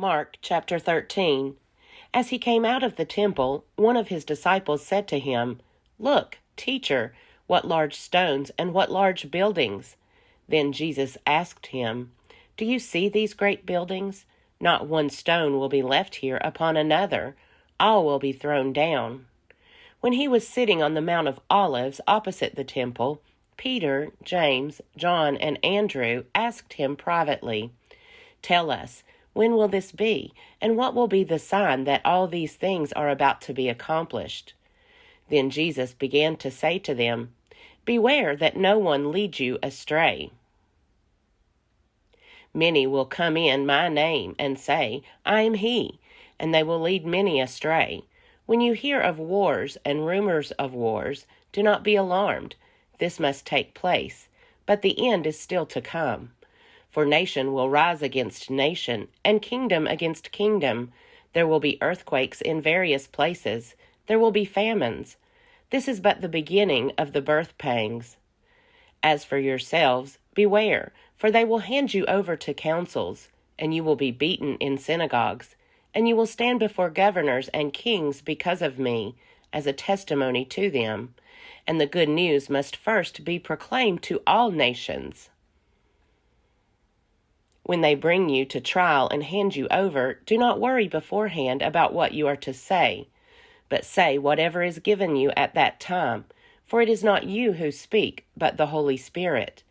Mark chapter 13. As he came out of the temple, one of his disciples said to him, "Look, teacher, what large stones and what large buildings." Then Jesus asked him, "Do you see these great buildings? Not one stone will be left here upon another. All will be thrown down." When he was sitting on the Mount of Olives opposite the temple, Peter, James, John, and Andrew asked him privately, "Tell us, when will this be, and what will be the sign that all these things are about to be accomplished?" Then Jesus began to say to them, "Beware that no one leads you astray. Many will come in my name and say, 'I am he,' and they will lead many astray. When you hear of wars and rumors of wars, do not be alarmed. This must take place, but the end is still to come. For nation will rise against nation, and kingdom against kingdom. There will be earthquakes in various places. There will be famines. This is but the beginning of the birth pangs. As for yourselves, beware, for they will hand you over to councils, and you will be beaten in synagogues, and you will stand before governors and kings because of me, as a testimony to them. And the good news must first be proclaimed to all nations. When they bring you to trial and hand you over, do not worry beforehand about what you are to say, but say whatever is given you at that time, for it is not you who speak, but the Holy Spirit.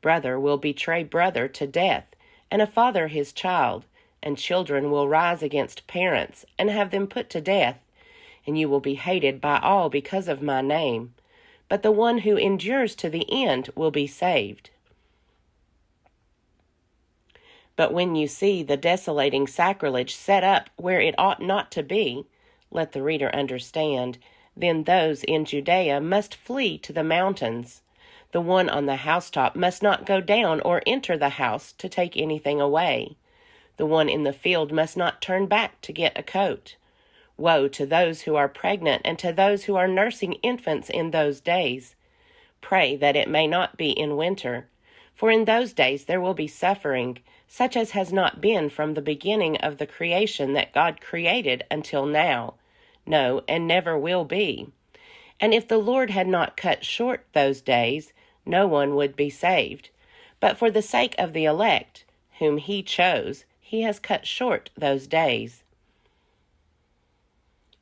Brother will betray brother to death, and a father his child, and children will rise against parents and have them put to death, and you will be hated by all because of my name. But the one who endures to the end will be saved. But when you see the desolating sacrilege set up where it ought not to be, let the reader understand, then those in Judea must flee to the mountains. The one on the housetop must not go down or enter the house to take anything away. The one in the field must not turn back to get a coat. Woe to those who are pregnant and to those who are nursing infants in those days. Pray that it may not be in winter, for in those days there will be suffering, such as has not been from the beginning of the creation that God created until now, no, and never will be. And if the Lord had not cut short those days, no one would be saved. But for the sake of the elect, whom he chose, he has cut short those days.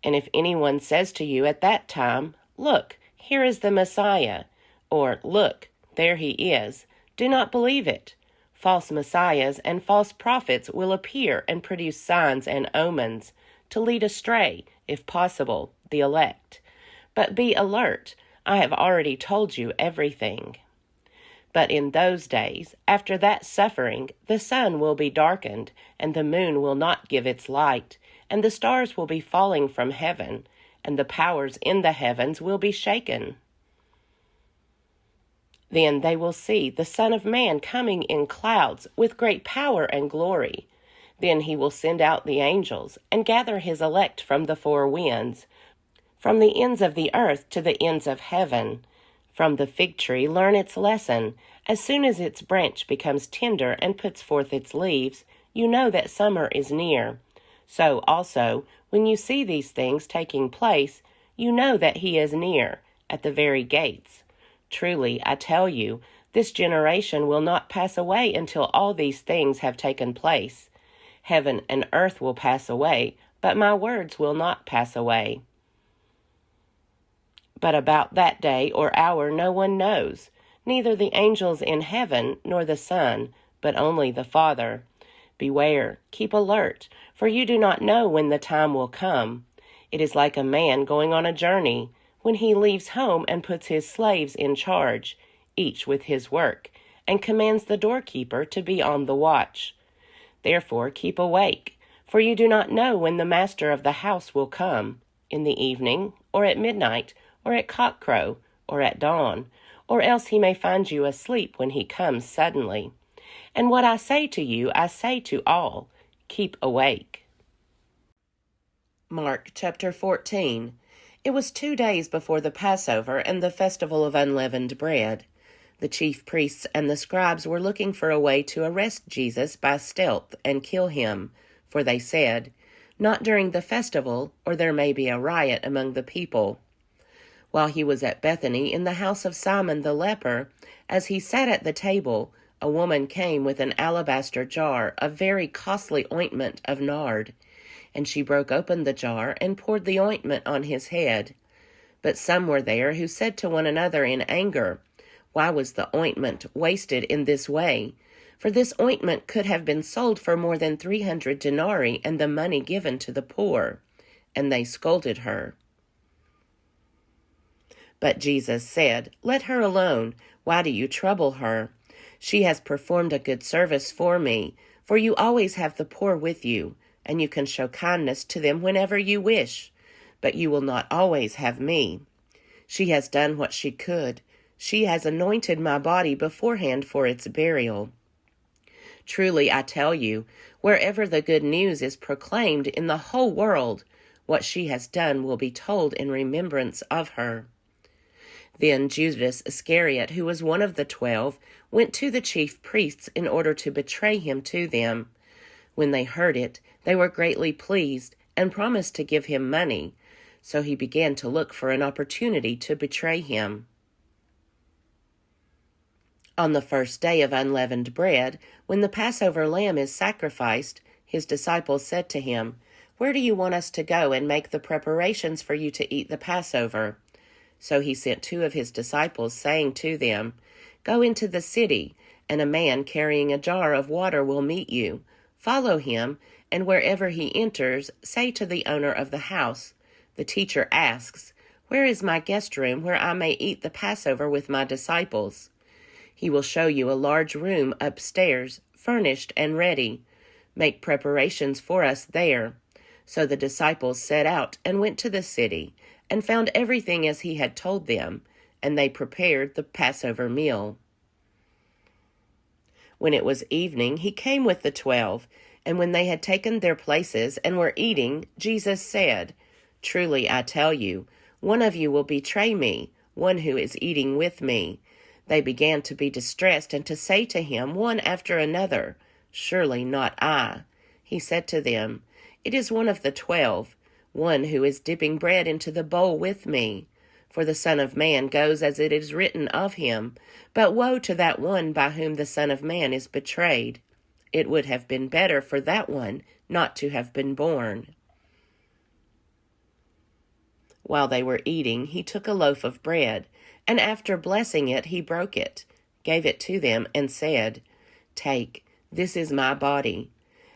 And if anyone says to you at that time, 'Look, here is the Messiah,' or 'Look, there he is,' do not believe it. False messiahs and false prophets will appear and produce signs and omens, to lead astray, if possible, the elect. But be alert, I have already told you everything. But in those days, after that suffering, the sun will be darkened, and the moon will not give its light, and the stars will be falling from heaven, and the powers in the heavens will be shaken. Then they will see the Son of Man coming in clouds with great power and glory. Then he will send out the angels and gather his elect from the four winds, from the ends of the earth to the ends of heaven. From the fig tree learn its lesson. As soon as its branch becomes tender and puts forth its leaves, you know that summer is near. So also, when you see these things taking place, you know that he is near, at the very gates. Truly, I tell you, this generation will not pass away until all these things have taken place. Heaven and earth will pass away, but my words will not pass away. But about that day or hour no one knows, neither the angels in heaven nor the Son, but only the Father. Beware, keep alert, for you do not know when the time will come. It is like a man going on a journey, when he leaves home and puts his slaves in charge, each with his work, and commands the doorkeeper to be on the watch. Therefore keep awake, for you do not know when the master of the house will come, in the evening, or at midnight, or at cockcrow, or at dawn, or else he may find you asleep when he comes suddenly. And what I say to you, I say to all, keep awake." Mark chapter 14. It was 2 days before the Passover and the festival of unleavened bread. The chief priests and the scribes were looking for a way to arrest Jesus by stealth and kill him, For they said, "Not during the festival, or there may be a riot among the people." While he was at Bethany in the house of Simon the leper, as he sat at the table, a woman came with an alabaster jar of very costly ointment of nard, and she broke open the jar and poured the ointment on his head. But some were there who said to one another in anger, "Why was the ointment wasted in this way? For this ointment could have been sold for more than 300 denarii and the money given to the poor." And they scolded her. But Jesus said, "Let her alone. Why do you trouble her? She has performed a good service for me, for you always have the poor with you, and you can show kindness to them whenever you wish, but you will not always have me. She has done what she could. She has anointed my body beforehand for its burial. Truly, I tell you, wherever the good news is proclaimed in the whole world, what she has done will be told in remembrance of her." Then Judas Iscariot, who was one of the 12, went to the chief priests in order to betray him to them. When they heard it, they were greatly pleased and promised to give him money. So he began to look for an opportunity to betray him. On the first day of unleavened bread, when the Passover lamb is sacrificed, his disciples said to him, "Where do you want us to go and make the preparations for you to eat the Passover?" So he sent 2 of his disciples, saying to them, "Go into the city, and a man carrying a jar of water will meet you. Follow him, and wherever he enters, say to the owner of the house, 'The teacher asks, where is my guest room where I may eat the Passover with my disciples?' He will show you a large room upstairs, furnished and ready. Make preparations for us there." So the disciples set out and went to the city, and found everything as he had told them, and they prepared the Passover meal. When it was evening, he came with the 12, and when they had taken their places and were eating, Jesus said, "Truly I tell you, one of you will betray me, one who is eating with me." They began to be distressed and to say to him one after another, "Surely not I." He said to them, "It is one of the 12, one who is dipping bread into the bowl with me. For the Son of Man goes as it is written of him, but woe to that one by whom the Son of Man is betrayed. It would have been better for that one not to have been born." While they were eating, he took a loaf of bread, and after blessing it, he broke it, gave it to them, and said, "Take, this is my body."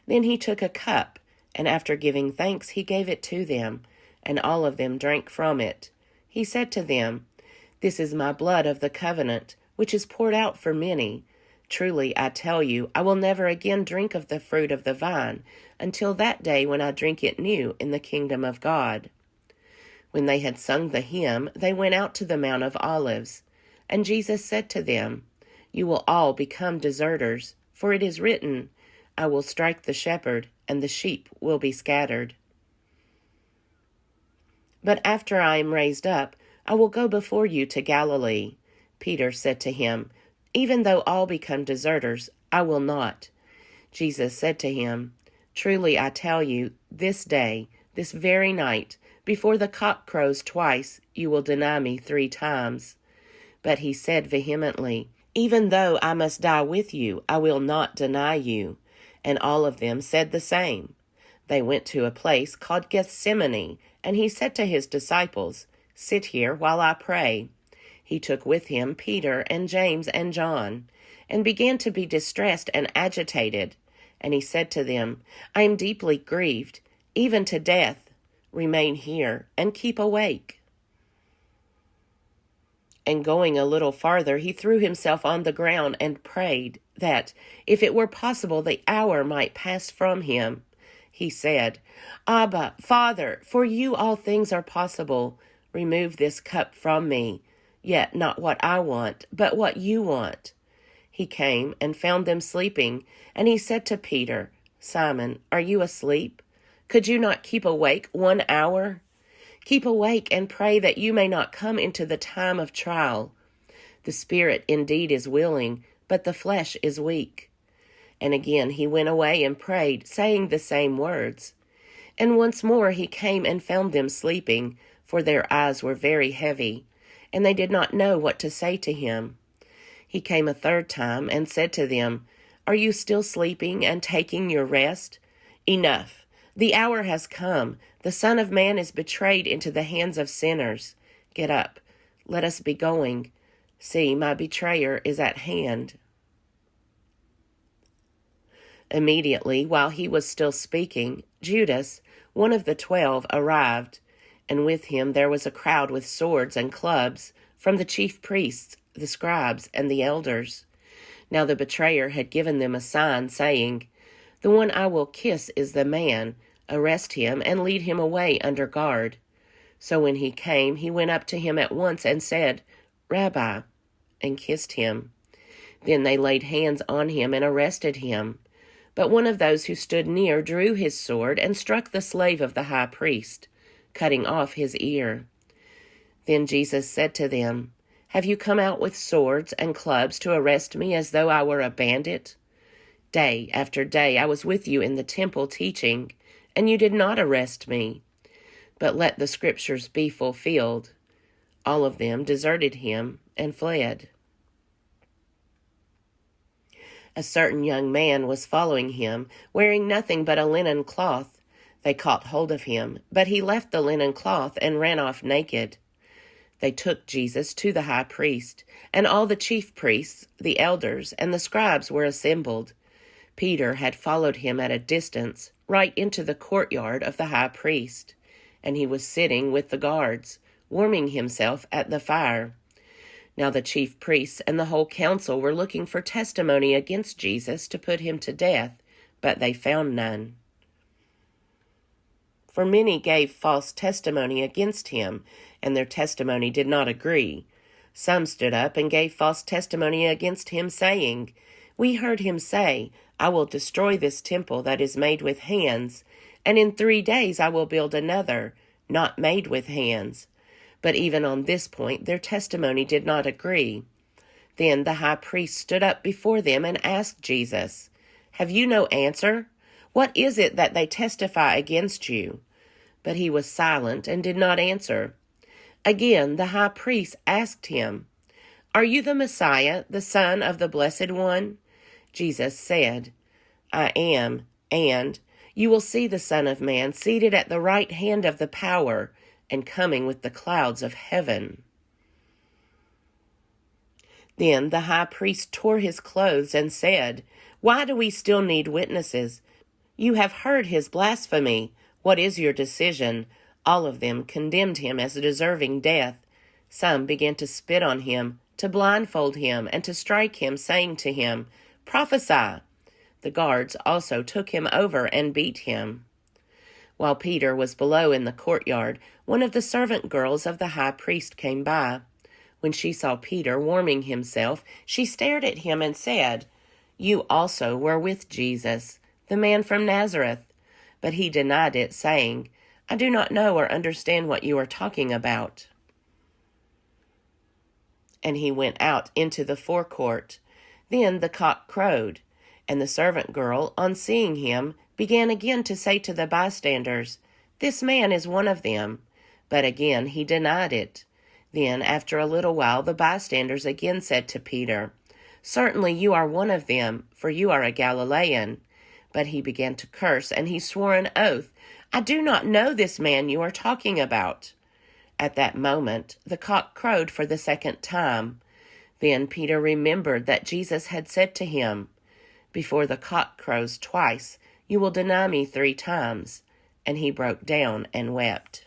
Then he took a cup, and after giving thanks, he gave it to them, and all of them drank from it. He said to them, "This is my blood of the covenant, which is poured out for many. Truly, I tell you, I will never again drink of the fruit of the vine until that day when I drink it new in the kingdom of God." When they had sung the hymn, they went out to the Mount of Olives. And Jesus said to them, "You will all become deserters, for it is written, 'I will strike the shepherd, and the sheep will be scattered.' But after I am raised up, I will go before you to Galilee." Peter said to him, "Even though all become deserters, I will not." Jesus said to him, "Truly I tell you, this day, this very night, before the cock crows twice, you will deny me 3 times. But he said vehemently, "Even though I must die with you, I will not deny you." And all of them said the same. They went to a place called Gethsemane, and he said to his disciples, "Sit here while I pray." He took with him Peter and James and John, and began to be distressed and agitated. And he said to them, "I am deeply grieved, even to death. Remain here and keep awake." And going a little farther, he threw himself on the ground and prayed that, if it were possible, the hour might pass from him. He said, "Abba, Father, for you all things are possible. Remove this cup from me. Yet not what I want, but what you want." He came and found them sleeping, and he said to Peter, "Simon, are you asleep? Could you not keep awake 1 hour? Keep awake and pray that you may not come into the time of trial. The spirit indeed is willing, but the flesh is weak." And again he went away and prayed, saying the same words. And once more he came and found them sleeping, for their eyes were very heavy, and they did not know what to say to him. He came a third time and said to them, Are you still sleeping and taking your rest? Enough! The hour has come. The Son of Man is betrayed into the hands of sinners. Get up. Let us be going. See, my betrayer is at hand. Immediately, while he was still speaking, Judas, one of the 12, arrived, and with him there was a crowd with swords and clubs from the chief priests, the scribes, and the elders. Now the betrayer had given them a sign, saying, The one I will kiss is the man. Arrest him and lead him away under guard. So when he came, he went up to him at once and said, Rabbi, and kissed him. Then they laid hands on him and arrested him. But one of those who stood near drew his sword and struck the slave of the high priest, cutting off his ear. Then Jesus said to them, Have you come out with swords and clubs to arrest me as though I were a bandit? Day after day I was with you in the temple teaching, and you did not arrest me. But let the scriptures be fulfilled. All of them deserted him and fled. A certain young man was following him, wearing nothing but a linen cloth. They caught hold of him, but he left the linen cloth and ran off naked. They took Jesus to the high priest, and all the chief priests, the elders, and the scribes were assembled. Peter had followed him at a distance, right into the courtyard of the high priest, and he was sitting with the guards, warming himself at the fire. Now the chief priests and the whole council were looking for testimony against Jesus to put him to death, but they found none. For many gave false testimony against him, and their testimony did not agree. Some stood up and gave false testimony against him, saying, We heard him say, I will destroy this temple that is made with hands, and in 3 days I will build another, not made with hands. But even on this point their testimony did not agree. Then the high priest stood up before them and asked Jesus, Have you no answer? What is it that they testify against you? But he was silent and did not answer. Again the high priest asked him, Are you the Messiah, the Son of the Blessed One? Jesus said, I am, and you will see the Son of Man seated at the right hand of the power, and coming with the clouds of heaven. Then the high priest tore his clothes and said, Why do we still need witnesses? You have heard his blasphemy. What is your decision? All of them condemned him as deserving death. Some began to spit on him, to blindfold him, and to strike him, saying to him, Prophesy! The guards also took him over and beat him. While Peter was below in the courtyard, one of the servant girls of the high priest came by. When she saw Peter warming himself, she stared at him and said, You also were with Jesus, the man from Nazareth. But he denied it, saying, I do not know or understand what you are talking about. And he went out into the forecourt. Then the cock crowed, and the servant girl, on seeing him, began again to say to the bystanders, This man is one of them. But again he denied it. Then, after a little while, the bystanders again said to Peter, Certainly you are one of them, for you are a Galilean. But he began to curse, and he swore an oath, I do not know this man you are talking about. At that moment, the cock crowed for the second time. Then Peter remembered that Jesus had said to him, Before the cock crows twice, you will deny me 3 times. And he broke down and wept.